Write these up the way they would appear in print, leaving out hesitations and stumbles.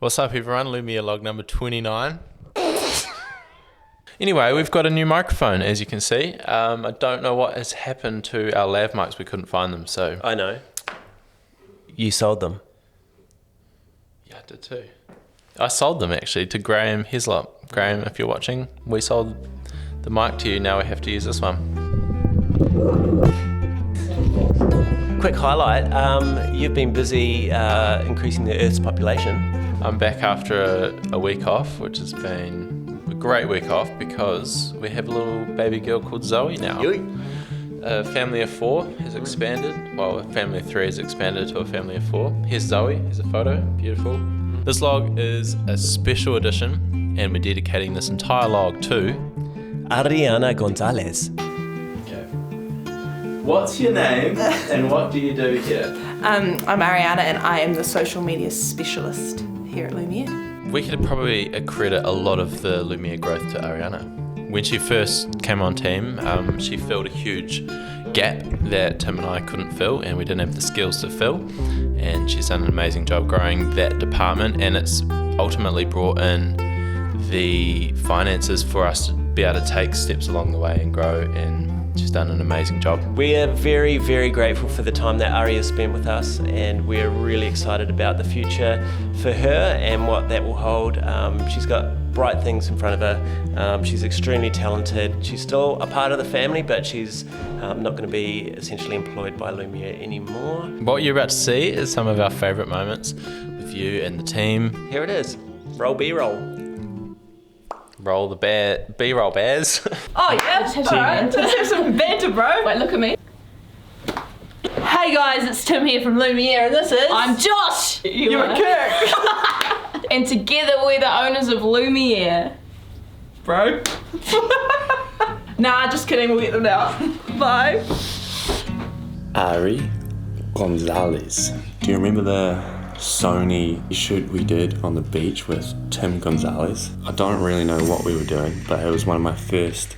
What's up everyone, Lumiere Log number 29. Anyway, we've got a new microphone as you can see. I don't know what has happened to our lav mics, we couldn't find them, so... I know. You sold them. Yeah, I did too. I sold them actually to Graham Heslop. Graham, if you're watching, we sold the mic to you, now we have to use this one. Quick highlight, you've been busy increasing the Earth's population. I'm back after a week off, which has been a great week off because we have a little baby girl called Zoe now. A family of 4 has expanded. Well, a family of 3 has expanded to a family of 4. Here's Zoe, here's a photo, beautiful. This log is a special edition and we're dedicating this entire log to Ariana Gonzalez. Okay. What's your name and what do you do here? I'm Ariana and I am the social media specialist here at Lumiere. We could probably accredit a lot of the Lumiere growth to Ariana. When she first came on team, she filled a huge gap that Tim and I couldn't fill and we didn't have the skills to fill, and she's done an amazing job growing that department, and it's ultimately brought in the finances for us to be able to take steps along the way and grow, and she's done an amazing job. We are very, very grateful for the time that Ari has spent with us, and we're really excited about the future for her and what that will hold. She's got bright things in front of her. She's extremely talented. She's still a part of the family, but she's not going to be essentially employed by Lumiere anymore. What you're about to see is some of our favourite moments with you and the team. Here it is. Roll B-roll. Roll the B-roll bears. Oh yeah, alright, let's have some banter, bro. Wait, look at me. Hey guys, it's Tim here from Lumiere and this is... I'm Josh! You're a Kirk! And together we're the owners of Lumiere. Bro. Nah, just kidding, we'll get them now. Bye. Ari Gonzalez. Do you remember the Sony shoot we did on the beach with Tim Gonzalez? I don't really know what we were doing, but it was one of my first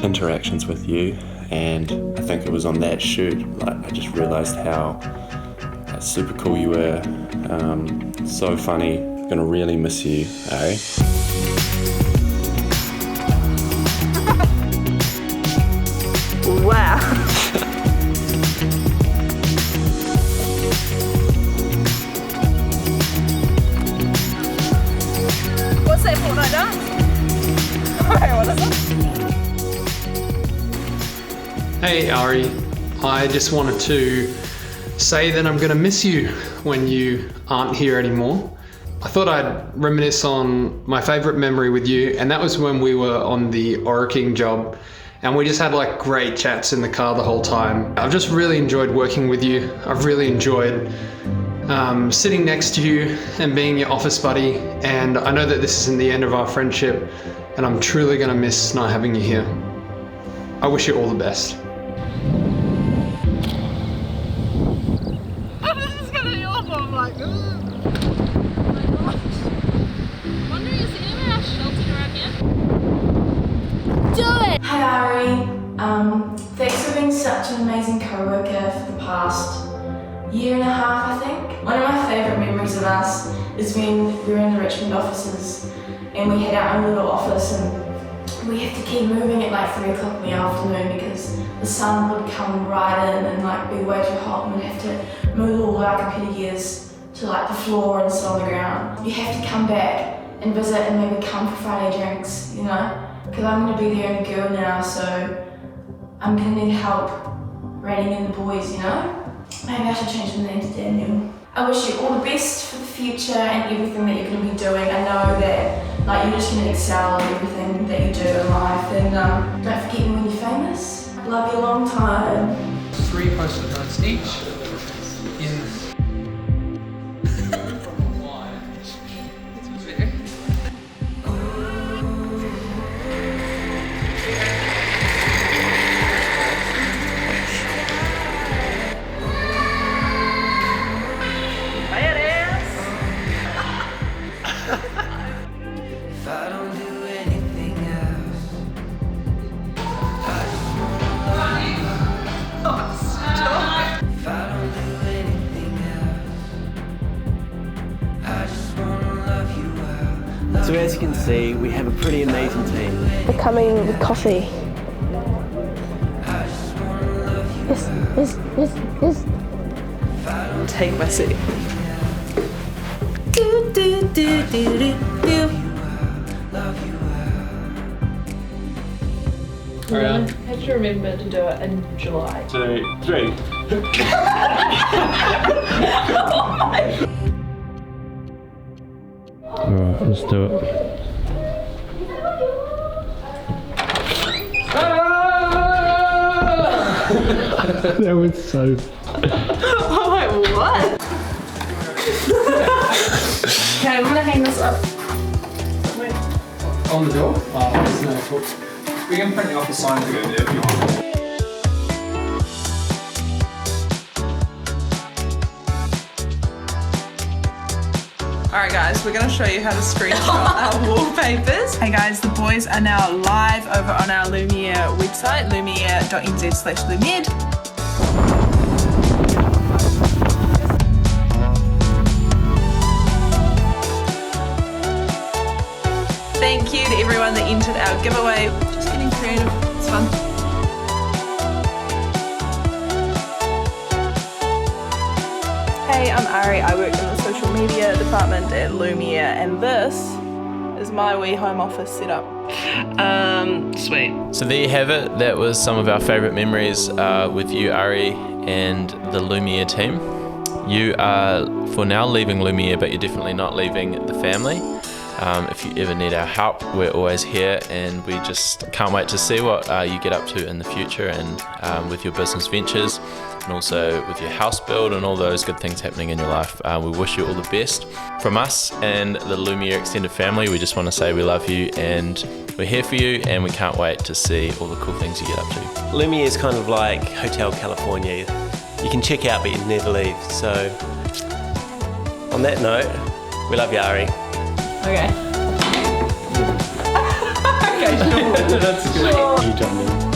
interactions with you, and I think it was on that shoot I just realised how super cool you were, so funny. Gonna really miss you, eh? Wow. What's that Fortnite dance? Wait, what is it? Hey Ari, I just wanted to say that I'm going to miss you when you aren't here anymore. I thought I'd reminisce on my favourite memory with you, and that was when we were on the Oroking job and we just had like great chats in the car the whole time. I've just really enjoyed working with you. I've really enjoyed sitting next to you and being your office buddy, and I know that this isn't the end of our friendship, and I'm truly going to miss not having you here. I wish you all the best. This is gonna be awful, I'm like, ugh. Wondering, is there any more shelter around here? Do it! Hi Ari, thanks for being such an amazing co-worker for the past year and a half, I think. One of my favourite memories of us is when we were in the Richmond offices and we had our own little office, and we had to keep moving at like 3 o'clock in the afternoon because the sun would come right in and like be way too hot, and we'd have to move all our computer gears to like the floor and sit on the ground. You have to come back and visit and maybe come for Friday drinks, you know? Because I'm going to be the only girl now, so I'm going to need help reining in the boys, you know? Maybe I should change my name to Daniel. I wish you all the best for the future and everything that you're going to be doing. I know that like you're just going to excel in everything that you do in life, and don't forget me when you're famous. Love you a long time. 3 post-it notes each in If I So as you can see, we have a pretty amazing team. They're coming with coffee. Yes. Take my seat. Do, do, do, do, do, do. Ariana. I have to remember to do it in July. 2, 3. Alright, let's do it. That was so. I'm like, what? Okay, I'm gonna hang this up. On the door? Oh, there's no hook. We can print the office sign to go there if you want. Alright guys, we're going to show you how to screenshot our wallpapers. Hey guys, the boys are now live over on our Lumiere website, lumiere.nz/lumiere. Thank you to everyone that entered our giveaway. Just getting creative, it's fun. Hey, I'm Ari. I work in the social media department at Lumiere, and this is my wee home office setup. Sweet. So there you have it. That was some of our favourite memories with you, Ari, and the Lumiere team. You are for now leaving Lumiere, but you're definitely not leaving the family. If you ever need our help, we're always here, and we just can't wait to see what you get up to in the future, and with your business ventures, and also with your house build and all those good things happening in your life. We wish you all the best. From us and the Lumiere extended family, we just want to say we love you, and we're here for you, and we can't wait to see all the cool things you get up to. Lumiere is kind of like Hotel California. You can check out, but you never leave. So, on that note, we love you, Ari. Okay. Okay, sure. That's good. You jump in.